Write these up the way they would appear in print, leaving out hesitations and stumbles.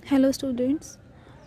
Hello students.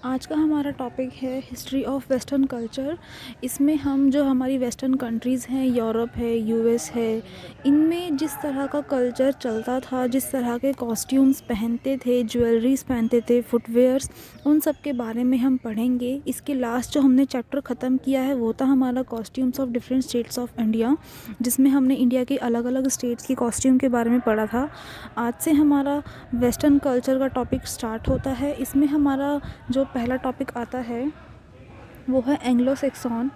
आज का हमारा टॉपिक है हिस्ट्री ऑफ वेस्टर्न कल्चर। इसमें हम जो हमारी वेस्टर्न कंट्रीज़ हैं, यूरोप है, यूएस है, इनमें जिस तरह का कल्चर चलता था, जिस तरह के कॉस्ट्यूम्स पहनते थे, ज्वेलरीज पहनते थे, फुटवेयर्स, उन सब के बारे में हम पढ़ेंगे। इसके लास्ट जो हमने चैप्टर ख़त्म किया है वो था हमारा costumes of different states of India, जिसमें हमने इंडिया के अलग अलग स्टेट्स की कॉस्ट्यूम के बारे में पढ़ा था। आज से हमारा वेस्टर्न कल्चर का टॉपिक स्टार्ट होता है। इसमें हमारा जो पहला टॉपिक आता है वो है Anglo Saxon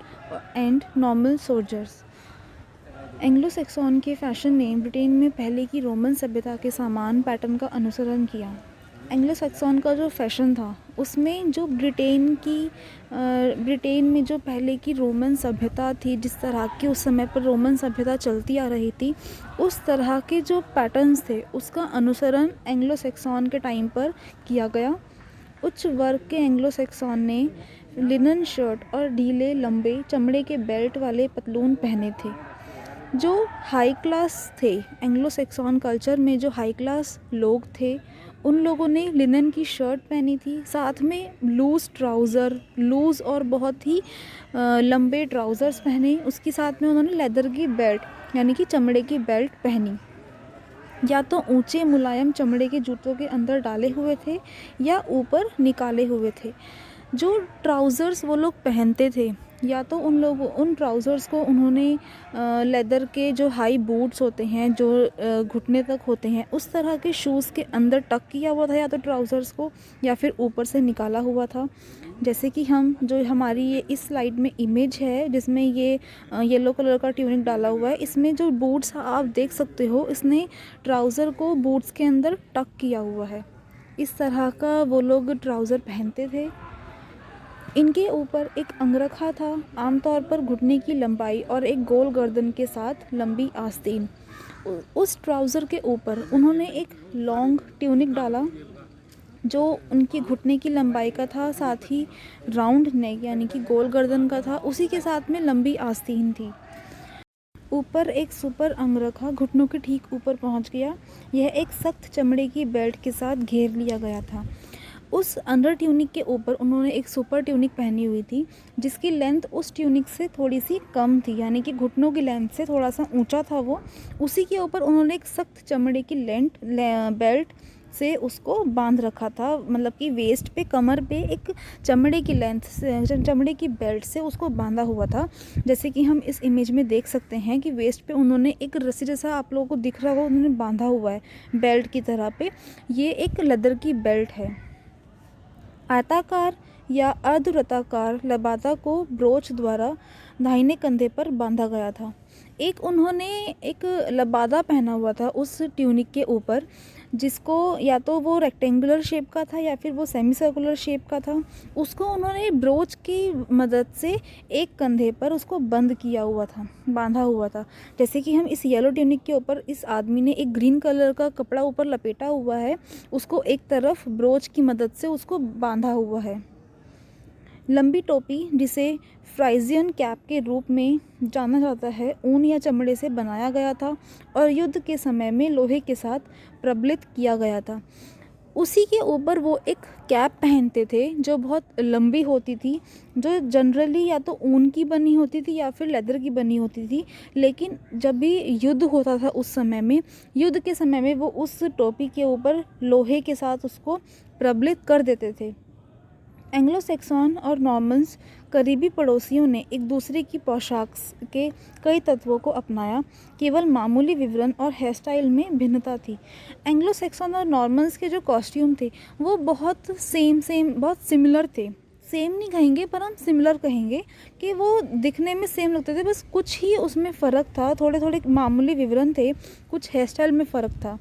and Norman soldiers. Anglo Saxon के फैशन ने ब्रिटेन में पहले की रोमन सभ्यता के समान पैटर्न का अनुसरण किया। एंग्लो सैक्सन का जो फैशन था उसमें जो ब्रिटेन में जो पहले की रोमन सभ्यता थी, जिस तरह की उस समय पर रोमन सभ्यता चलती आ रही थी, उस तरह के जो पैटर्न्स थे उसका अनुसरण एंग्लो सैक्सन के टाइम पर किया गया। उच्च वर्ग के एंग्लो सैक्सन ने लिनन शर्ट और ढीले लंबे चमड़े के बेल्ट वाले पतलून पहने थे। जो हाई क्लास थे, एंग्लो सैक्सन कल्चर में जो हाई क्लास लोग थे, उन लोगों ने लिनन की शर्ट पहनी थी, साथ में लूज़ और बहुत ही लंबे ट्राउज़र्स पहने। उसके साथ में उन्होंने लेदर की बेल्ट यानी कि चमड़े की बेल्ट पहनी। या तो ऊंचे मुलायम चमड़े के जूतों के अंदर डाले हुए थे या ऊपर निकाले हुए थे। जो ट्राउज़र्स वो लोग पहनते थे, या तो उन ट्राउज़र्स को उन्होंने लेदर के जो हाई बूट्स होते हैं जो घुटने तक होते हैं, उस तरह के शूज़ के अंदर टक किया हुआ था, या तो ट्राउज़र्स को, या फिर ऊपर से निकाला हुआ था। जैसे कि हम जो हमारी ये इस स्लाइड में इमेज है जिसमें ये येलो कलर का ट्यूनिक डाला हुआ है, इसमें जो बूट्स आप देख सकते हो, इसने ट्राउज़र को बूट्स के अंदर टक किया हुआ है। इस तरह का वो लोग ट्राउज़र पहनते थे। इनके ऊपर एक अंगरखा था, आमतौर पर घुटने की लंबाई और एक गोल गर्दन के साथ लंबी आस्तीन। उस ट्राउज़र के ऊपर उन्होंने एक लॉन्ग ट्यूनिक डाला जो उनकी घुटने की लंबाई का था, साथ ही राउंड नेक यानी कि गोल गर्दन का था, उसी के साथ में लंबी आस्तीन थी। ऊपर एक सुपर अंगरखा घुटनों के ठीक ऊपर पहुंच गया। यह एक सख्त चमड़े की बेल्ट के साथ घेर लिया गया था। उस अंडर ट्यूनिक के ऊपर उन्होंने एक सुपर ट्यूनिक पहनी हुई थी जिसकी लेंथ उस ट्यूनिक से थोड़ी सी कम थी, यानी कि घुटनों की लेंथ से थोड़ा सा ऊंचा था वो। उसी के ऊपर उन्होंने एक सख्त चमड़े की बेल्ट से उसको बांध रखा था, मतलब कि वेस्ट पे, कमर पे एक चमड़े की लेंथ से, चमड़े की बेल्ट से उसको बांधा हुआ था। जैसे कि हम इस इमेज में देख सकते हैं कि वेस्ट पे उन्होंने एक रस्सी जैसा आप लोगों को दिख रहा होगा, उन्होंने बांधा हुआ है बेल्ट की तरह पे। ये एक लेदर की बेल्ट है। आयताकार या अर्धवृत्ताकार लबादा को ब्रोच द्वारा दाहिने कंधे पर बांधा गया था। उन्होंने एक लबादा पहना हुआ था उस ट्यूनिक के ऊपर, जिसको या तो वो रेक्टेंगुलर शेप का था या फिर वो सेमी सर्कुलर शेप का था। उसको उन्होंने ब्रोच की मदद से एक कंधे पर उसको बांधा हुआ था। जैसे कि हम इस येलो ट्यूनिक के ऊपर इस आदमी ने एक ग्रीन कलर का कपड़ा ऊपर लपेटा हुआ है, उसको एक तरफ ब्रोच की मदद से उसको बांधा हुआ है। लंबी टोपी, जिसे फ्राइजियन कैप के रूप में जाना जाता है, ऊन या चमड़े से बनाया गया था और युद्ध के समय में लोहे के साथ प्रबलित किया गया था। उसी के ऊपर वो एक कैप पहनते थे जो बहुत लंबी होती थी, जो जनरली या तो ऊन की बनी होती थी या फिर लेदर की बनी होती थी। लेकिन जब भी युद्ध होता था उस समय में, युद्ध के समय में वो उस टोपी के ऊपर लोहे के साथ उसको प्रबलित कर देते थे। एंग्लो सैक्सन और नॉर्मन्स करीबी पड़ोसियों ने एक दूसरे की पोशाक के कई तत्वों को अपनाया, केवल मामूली विवरण और हेयर स्टाइल में भिन्नता थी। एंग्लो सैक्सन और नॉर्मन्स के जो कॉस्ट्यूम थे वो बहुत बहुत सिमिलर थे। सेम नहीं कहेंगे पर हम सिमिलर कहेंगे कि वो दिखने में सेम लगते थे, बस कुछ ही उसमें फ़र्क था, थोड़े थोड़े मामूली विवरण थे, कुछ हेयर स्टाइल में फ़र्क था।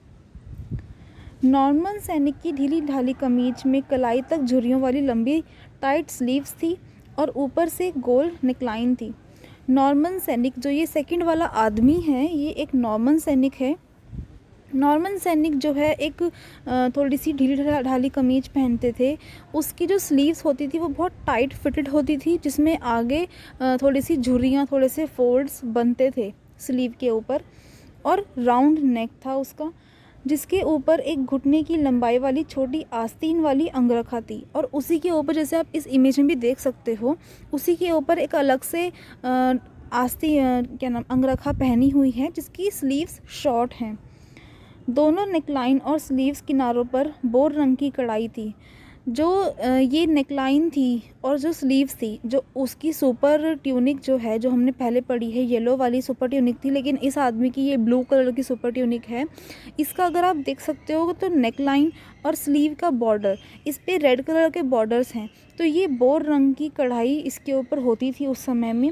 नॉर्मन सैनिक की ढीली ढाली कमीज में कलाई तक झुर्रियों वाली लंबी टाइट स्लीव्स थी और ऊपर से गोल नेकलाइन थी। नॉर्मन सैनिक, जो ये सेकंड वाला आदमी है, ये एक नॉर्मन सैनिक है। नॉर्मन सैनिक जो है एक थोड़ी सी ढीली ढाली कमीज पहनते थे। उसकी जो स्लीव्स होती थी वो बहुत टाइट फिटेड होती थी, जिसमें आगे थोड़ी सी झुर्रियाँ, थोड़े से फोल्ड्स बनते थे स्लीव के ऊपर, और राउंड नेक था उसका। जिसके ऊपर एक घुटने की लंबाई वाली छोटी आस्तीन वाली अंगरखा थी, और उसी के ऊपर, जैसे आप इस इमेज में भी देख सकते हो, उसी के ऊपर एक अलग से क्या नाम अंगरखा पहनी हुई है, जिसकी स्लीव्स शॉर्ट हैं। दोनों नेकलाइन और स्लीव्स किनारों पर बोर रंग की कढ़ाई थी। जो ये नेकलाइन थी और जो स्लीव्स थी, जो उसकी सुपर ट्यूनिक जो है, जो हमने पहले पढ़ी है, येलो वाली सुपर ट्यूनिक थी, लेकिन इस आदमी की ये ब्लू कलर की सुपर ट्यूनिक है। इसका अगर आप देख सकते हो तो नेकलाइन और स्लीव का बॉर्डर, इस पे रेड कलर के बॉर्डर्स हैं। तो ये बोर रंग की कढ़ाई इसके ऊपर होती थी उस समय में।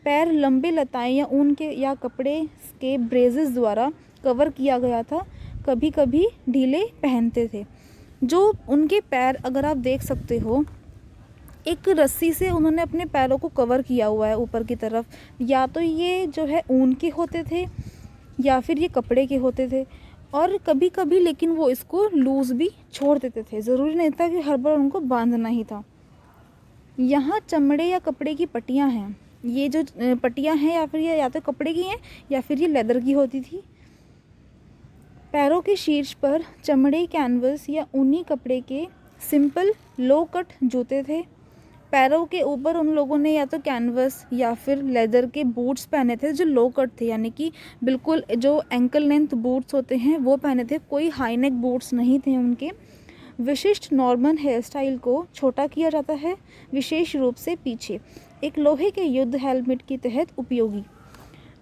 पैर लंबे लताएं या ऊन के या कपड़े के ब्रेजेस द्वारा कवर किया गया था, कभी कभी ढीले पहनते थे। जो उनके पैर, अगर आप देख सकते हो, एक रस्सी से उन्होंने अपने पैरों को कवर किया हुआ है ऊपर की तरफ। या तो ये जो है ऊन के होते थे या फिर ये कपड़े के होते थे, और कभी कभी लेकिन वो इसको लूज़ भी छोड़ देते थे। ज़रूरी नहीं था कि हर बार उनको बांधना ही था। यहाँ चमड़े या कपड़े की पट्टियाँ हैं। ये जो पट्टियाँ हैं, या फिर ये या तो कपड़े की हैं या फिर ये लेदर की होती थी। पैरों के शीर्ष पर चमड़े, कैनवस या ऊनी कपड़े के सिंपल लो कट जूते थे। पैरों के ऊपर उन लोगों ने या तो कैनवस या फिर लेदर के बूट्स पहने थे जो लो कट थे, यानी कि बिल्कुल जो एंकल लेंथ बूट्स होते हैं वो पहने थे। कोई हाई नेक बूट्स नहीं थे उनके। विशिष्ट नॉर्मन हेयर स्टाइल को छोटा किया जाता है, विशेष रूप से पीछे, एक लोहे के युद्ध हेलमेट के तहत उपयोगी।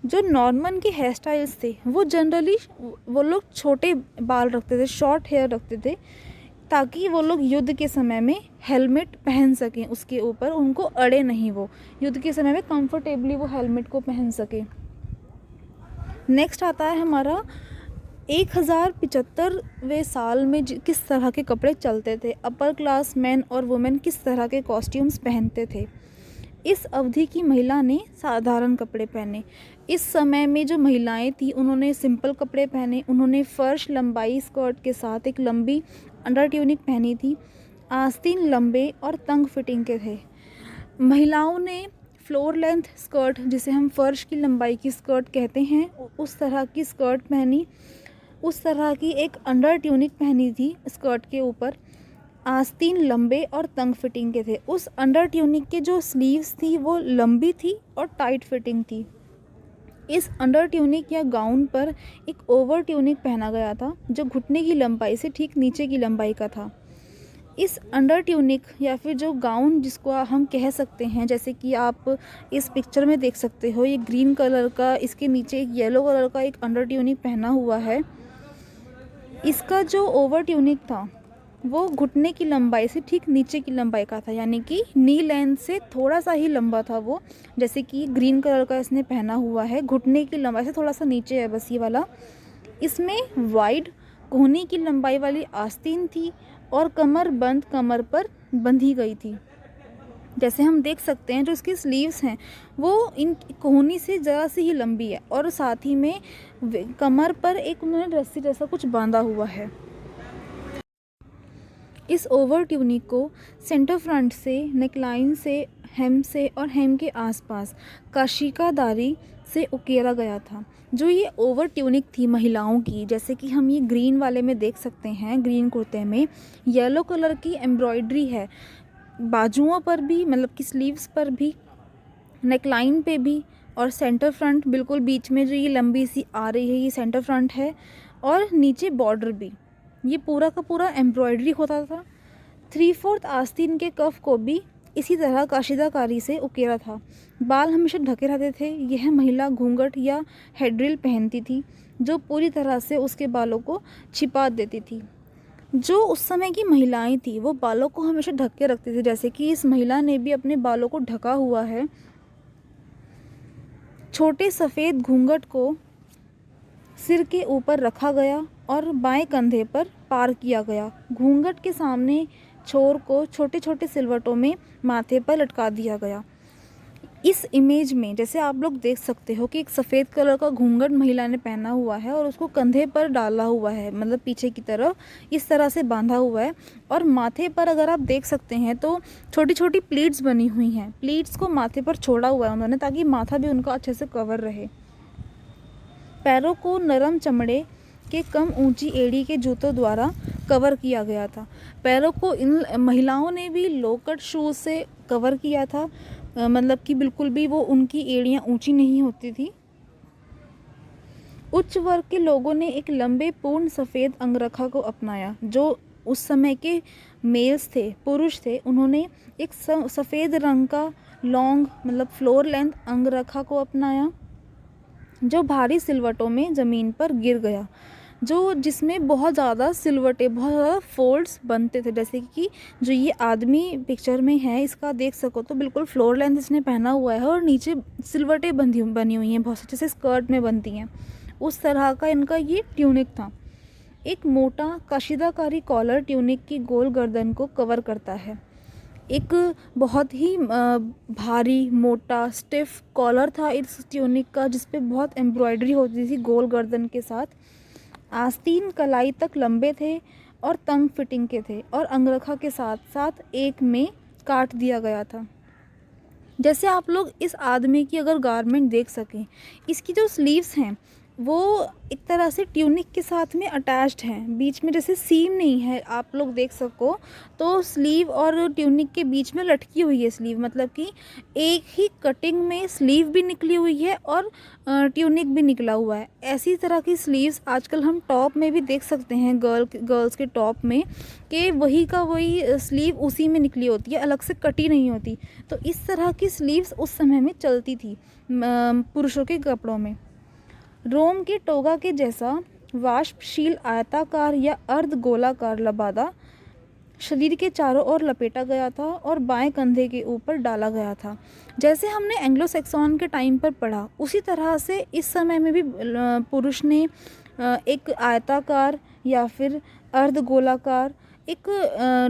जो नॉर्मन के हेयर स्टाइल्स थे वो जनरली वो लोग छोटे बाल रखते थे, शॉर्ट हेयर रखते थे, ताकि वो लोग युद्ध के समय में हेलमेट पहन सकें उसके ऊपर, उनको अड़े नहीं, वो युद्ध के समय में कंफर्टेबली वो हेलमेट को पहन सके। नेक्स्ट आता है हमारा 1075वें साल में किस तरह के कपड़े चलते थे। अपर क्लास मैन और वुमेन किस तरह के कॉस्ट्यूम्स पहनते थे। इस अवधि की महिला ने साधारण कपड़े पहने। इस समय में जो महिलाएं थी उन्होंने सिंपल कपड़े पहने। उन्होंने फर्श लंबाई स्कर्ट के साथ एक लंबी अंडर ट्यूनिक पहनी थी। आस्तीन लंबे और तंग फिटिंग के थे। महिलाओं ने फ्लोर लेंथ स्कर्ट, जिसे हम फर्श की लंबाई की स्कर्ट कहते हैं, उस तरह की स्कर्ट पहनी। उस तरह की एक अंडर ट्यूनिक पहनी थी स्कर्ट के ऊपर। आस्तीन लंबे और तंग फिटिंग के थे। उस अंडर ट्यूनिक के जो स्लीव्स थी वो लंबी थी और टाइट फिटिंग थी। इस अंडर ट्यूनिक या गाउन पर एक ओवर ट्यूनिक पहना गया था जो घुटने की लंबाई से ठीक नीचे की लंबाई का था। इस अंडर ट्यूनिक या फिर जो गाउन जिसको हम कह सकते हैं, जैसे कि आप इस पिक्चर में देख सकते हो, ये ग्रीन कलर का, इसके नीचे एक येलो कलर का एक अंडर ट्यूनिक पहना हुआ है। इसका जो ओवर ट्यूनिक था वो घुटने की लंबाई से ठीक नीचे की लंबाई का था, यानी कि नी लेंथ से थोड़ा सा ही लंबा था वो। जैसे कि ग्रीन कलर का इसने पहना हुआ है, घुटने की लंबाई से थोड़ा सा नीचे है बस ये वाला। इसमें वाइड कोहनी की लंबाई वाली आस्तीन थी और कमर पर बंधी गई थी। जैसे हम देख सकते हैं जो इसकी स्लीव्स हैं वो इन कोहनी से ज़रा सी ही लंबी है, और साथ ही में कमर पर एक उन्होंने रस्सी जैसा कुछ बांधा हुआ है। इस ओवर ट्यूनिक को सेंटर फ्रंट से, नेकलाइन से और हेम के आसपास काशिकादारी से उकेरा गया था। जो ये ओवर ट्यूनिक थी महिलाओं की, जैसे कि हम ये ग्रीन वाले में देख सकते हैं, ग्रीन कुर्ते में येलो कलर की एम्ब्रॉयडरी है, बाजुओं पर भी, मतलब कि स्लीव्स पर भी, नेकलाइन पे भी, और सेंटर फ्रंट बिल्कुल बीच में जो ये लंबी सी आ रही है ये सेंटर फ्रंट है, और नीचे बॉर्डर भी, ये पूरा का पूरा एम्ब्रॉयडरी होता था। 3/4 आस्तीन के कफ को भी इसी तरह काशिदाकारी से उकेरा था। बाल हमेशा ढके रहते थे। यह महिला घूंघट या हेड्रिल पहनती थी जो पूरी तरह से उसके बालों को छिपा देती थी। जो उस समय की महिलाएं थी वो बालों को हमेशा ढक के रखती थी, जैसे कि इस महिला ने भी अपने बालों को ढका हुआ है। छोटे सफ़ेद घूंघट को सिर के ऊपर रखा गया और बाएं कंधे पर पार किया गया। घूंघट के सामने छोर को छोटे छोटे सिलवटों में माथे पर लटका दिया गया। इस इमेज में जैसे आप लोग देख सकते हो कि एक सफ़ेद कलर का घूंघट महिला ने पहना हुआ है और उसको कंधे पर डाला हुआ है, मतलब पीछे की तरफ इस तरह से बांधा हुआ है। और माथे पर अगर आप देख सकते हैं तो छोटी छोटी प्लीट्स बनी हुई हैं। प्लीट्स को माथे पर छोड़ा हुआ है उन्होंने, ताकि माथा भी उनका अच्छे से कवर रहे। पैरों को नरम चमड़े के कम ऊंची एड़ी के जूतों द्वारा कवर किया गया था। पैरों को इन महिलाओं ने भी लो कट शूज़ से कवर किया था, मतलब कि बिल्कुल भी वो उनकी एड़ियाँ ऊंची नहीं होती थी। उच्च वर्ग के लोगों ने एक लंबे पूर्ण सफ़ेद अंगरखा को अपनाया। जो उस समय के मेल्स थे, पुरुष थे, उन्होंने एक सफ़ेद रंग का लॉन्ग मतलब फ्लोर लेंथ अंगरखा को अपनाया, जो भारी सिलवटों में ज़मीन पर गिर गया, जिसमें बहुत ज़्यादा सिलवटें, बहुत ज़्यादा फोल्ड्स बनते थे। जैसे कि जो ये आदमी पिक्चर में है, इसका देख सको तो बिल्कुल फ्लोर लेंथ इसने पहना हुआ है और नीचे सिलवटें बनी हुई हैं, बहुत सी जैसे स्कर्ट में बनती हैं, उस तरह का इनका ये ट्यूनिक था। एक मोटा कशीदाकारी कॉलर ट्यूनिक की गोल गर्दन को कवर करता है। एक बहुत ही भारी मोटा स्टिफ कॉलर था इस ट्यूनिक का, जिस पे बहुत एम्ब्रॉयडरी होती थी गोल गर्दन के साथ। आस्तीन कलाई तक लंबे थे और तंग फिटिंग के थे, और अंगरखा के साथ साथ एक में काट दिया गया था। जैसे आप लोग इस आदमी की अगर गारमेंट देख सकें, इसकी जो स्लीव्स हैं वो एक तरह से ट्यूनिक के साथ में अटैच्ड हैं, बीच में जैसे सीम नहीं है, आप लोग देख सको तो स्लीव और ट्यूनिक के बीच में लटकी हुई है स्लीव, मतलब कि एक ही कटिंग में स्लीव भी निकली हुई है और ट्यूनिक भी निकला हुआ है। ऐसी तरह की स्लीव्स आजकल हम टॉप में भी देख सकते हैं, गर्ल्स के टॉप में, कि वही का वही स्लीव उसी में निकली होती है, अलग से कटी नहीं होती। तो इस तरह की स्लीव्स उस समय में चलती थी पुरुषों के कपड़ों में। रोम के टोगा के जैसा वाष्पशील आयताकार या अर्ध गोलाकार लबादा शरीर के चारों ओर लपेटा गया था और बाएं कंधे के ऊपर डाला गया था। जैसे हमने एंग्लो सैक्सन के टाइम पर पढ़ा, उसी तरह से इस समय में भी पुरुष ने एक आयताकार या फिर अर्ध गोलाकार एक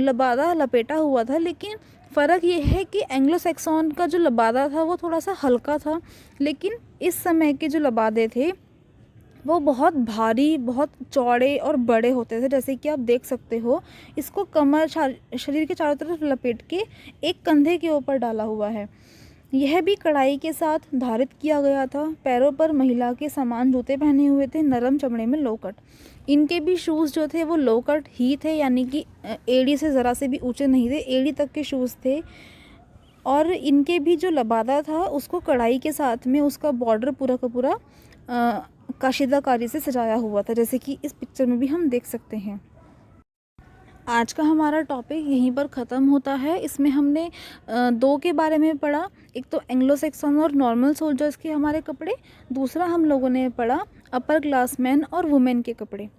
लबादा लपेटा हुआ था। लेकिन फ़र्क ये है कि एंग्लो सैक्सन का जो लबादा था वो थोड़ा सा हल्का था, लेकिन इस समय के जो लबादे थे वो बहुत भारी, बहुत चौड़े और बड़े होते थे। जैसे कि आप देख सकते हो, इसको शरीर के चारों तरफ लपेट के एक कंधे के ऊपर डाला हुआ है। यह भी कढ़ाई के साथ धारित किया गया था। पैरों पर महिला के समान जूते पहने हुए थे, नरम चमड़े में लोकट। इनके भी शूज़ जो थे वो लोकट ही थे, यानी कि एड़ी से ज़रा से भी ऊंचे नहीं थे, एड़ी तक के शूज़ थे। और इनके भी जो लबादा था उसको कढ़ाई के साथ में उसका बॉर्डर पूरा का पूरा कशीदाकारी से सजाया हुआ था, जैसे कि इस पिक्चर में भी हम देख सकते हैं। आज का हमारा टॉपिक यहीं पर ख़त्म होता है। इसमें हमने दो के बारे में पढ़ा, एक तो एंग्लो सैक्सन और नॉर्मल सोल्जर्स के हमारे कपड़े, दूसरा हम लोगों ने पढ़ा अपर क्लास मैन और वुमेन के कपड़े।